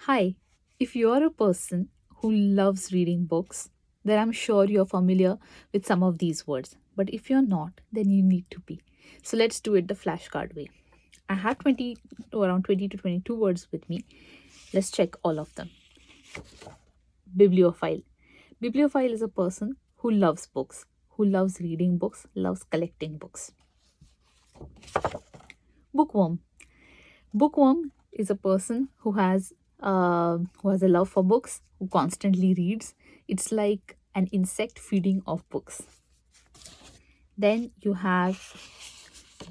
Hi, if you're a person who loves reading books, then I'm sure you're familiar with some of these words. But if you're not, then you need to be. So let's do it the flashcard way. I have 20 to around 20 to 22 words with me. Let's check all of them. Bibliophile. Bibliophile is a person who loves books, who loves reading books, loves collecting books. Bookworm. Bookworm is a person who has a love for books, who constantly reads. It's like an insect feeding off books. Then you have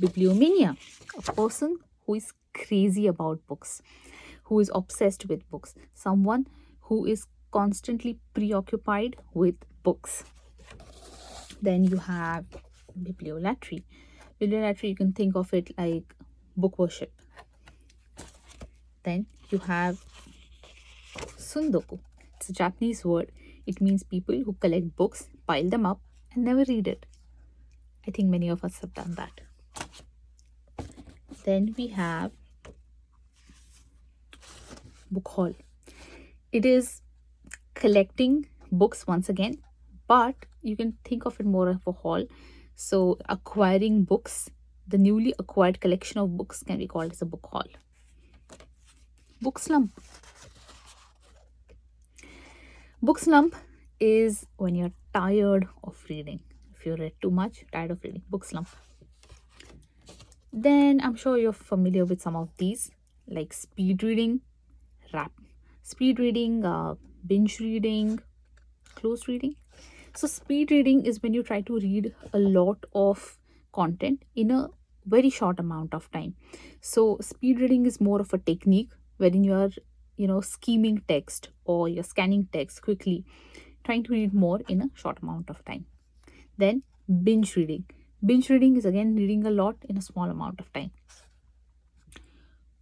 bibliomania, a person who is crazy about books, who is obsessed with books, someone who is constantly preoccupied with books. Then you have bibliolatry. Bibliolatry, you can think of it like book worship. Then you have sundoku. It's a Japanese word. It means people who collect books, pile them up, and never read it. I think many of us have done that. Then we have book haul. It is collecting books once again, but you can think of it more of a haul. So acquiring books, the newly acquired collection of books can be called as a book haul. Book slump. Book slump is when you're tired of reading. If you read too much, tired of reading, book slump. Then I'm sure you're familiar with some of these, like speed reading, binge reading, close reading. So speed reading is when you try to read a lot of content in a very short amount of time. So speed reading is more of a technique wherein you are scheming text or you're scanning text quickly, trying to read more in a short amount of time. Then binge reading. Binge reading is again reading a lot in a small amount of time.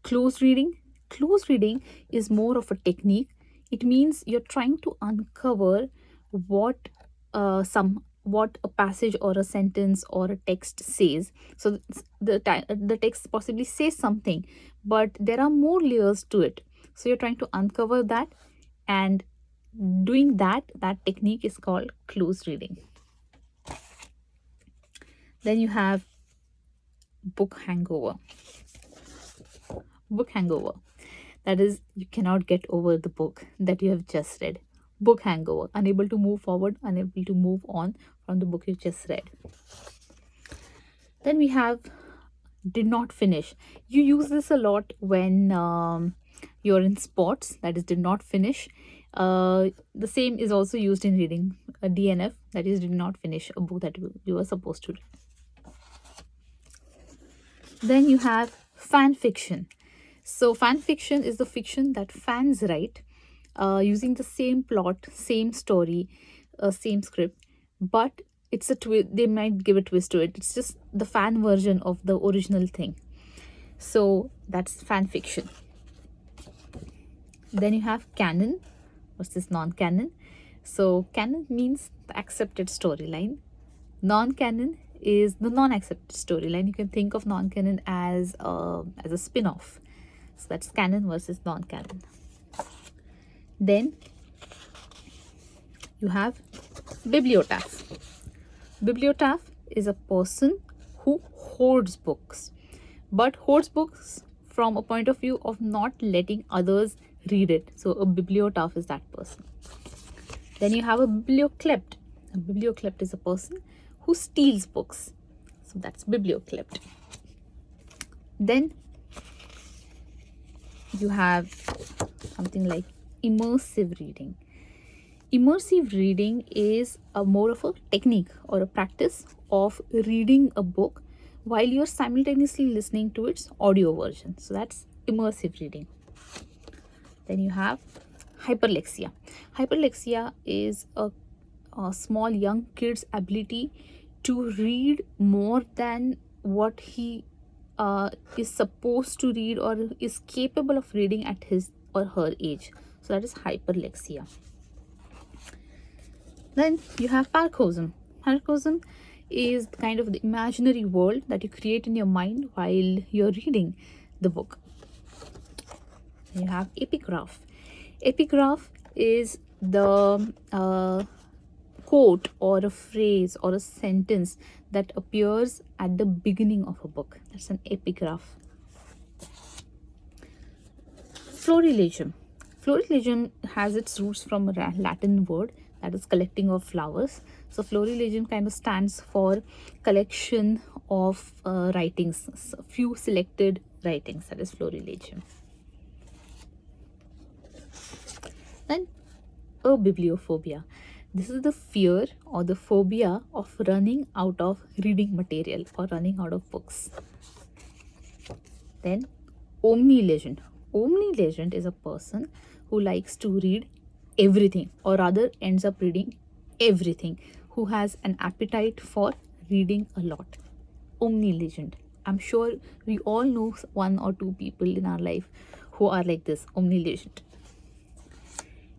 Close reading. Close reading is more of a technique. It means you're trying to uncover what a passage or a sentence or a text says. So the text possibly says something, but there are more layers to it. So you're trying to uncover that, and doing that technique is called close reading. Then you have book hangover. Book hangover. That is, you cannot get over the book that you have just read. Book hangover. Unable to move forward, unable to move on from the book you just read. Then we have did not finish. You use this a lot when you're in sports, that is, did not finish. The same is also used in reading, a DNF, that is, did not finish a book that you were supposed to read. Then you have fan fiction. So fan fiction is the fiction that fans write using the same plot, same story, same script, but it's a they might give a twist to it. It's just the fan version of the original thing. So that's fan fiction. Then you have canon versus non-canon. So canon means the accepted storyline. Non-canon is the non-accepted storyline. You can think of non-canon as a spin-off. So that's canon versus non-canon. Then you have bibliotaph. Bibliotaph is a person who hoards books, but hoards books from a point of view of not letting others read it. So a bibliotaph is that person. Then you have a biblioclept. A biblioclept is a person who steals books. So that's biblioclept. Then you have something like immersive reading. Immersive reading is a more of a technique or a practice of reading a book while you're simultaneously listening to its audio version. So that's immersive reading. Then you have hyperlexia. Hyperlexia is a small young kid's ability to read more than what he is supposed to read or is capable of reading at his or her age. So that is hyperlexia. Then you have parcosm. Parcosm is kind of the imaginary world that you create in your mind while you're reading the book. Then you have epigraph. Epigraph is the quote or a phrase or a sentence that appears at the beginning of a book. That's an epigraph. Florilegium. Florilegium has its roots from a Latin word that is collecting of flowers. So florilegium kind of stands for collection of writings, few selected writings. That is florilegium. Then a bibliophobia. This is the fear or the phobia of running out of reading material or running out of books. Then omni-legend. Omni-legend is a person who likes to read everything, or rather ends up reading everything, who has an appetite for reading a lot. Omni-legend. I'm sure we all know one or two people in our life who are like this, omni-legend.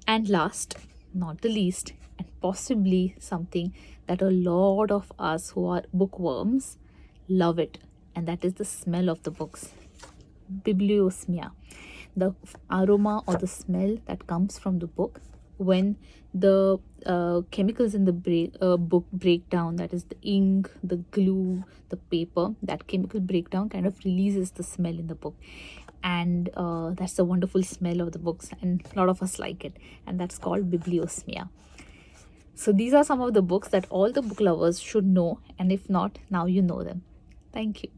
And last, not the least, and possibly something that a lot of us who are bookworms love it, and that is the smell of the books. Bibliosmia, the aroma or the smell that comes from the book when the chemicals in the book break down, that is the ink, the glue, the paper, that chemical breakdown kind of releases the smell in the book, and that's the wonderful smell of the books, and a lot of us like it, and that's called bibliosmia. So these are some of the books that all the book lovers should know, and if not, now you know them. Thank you.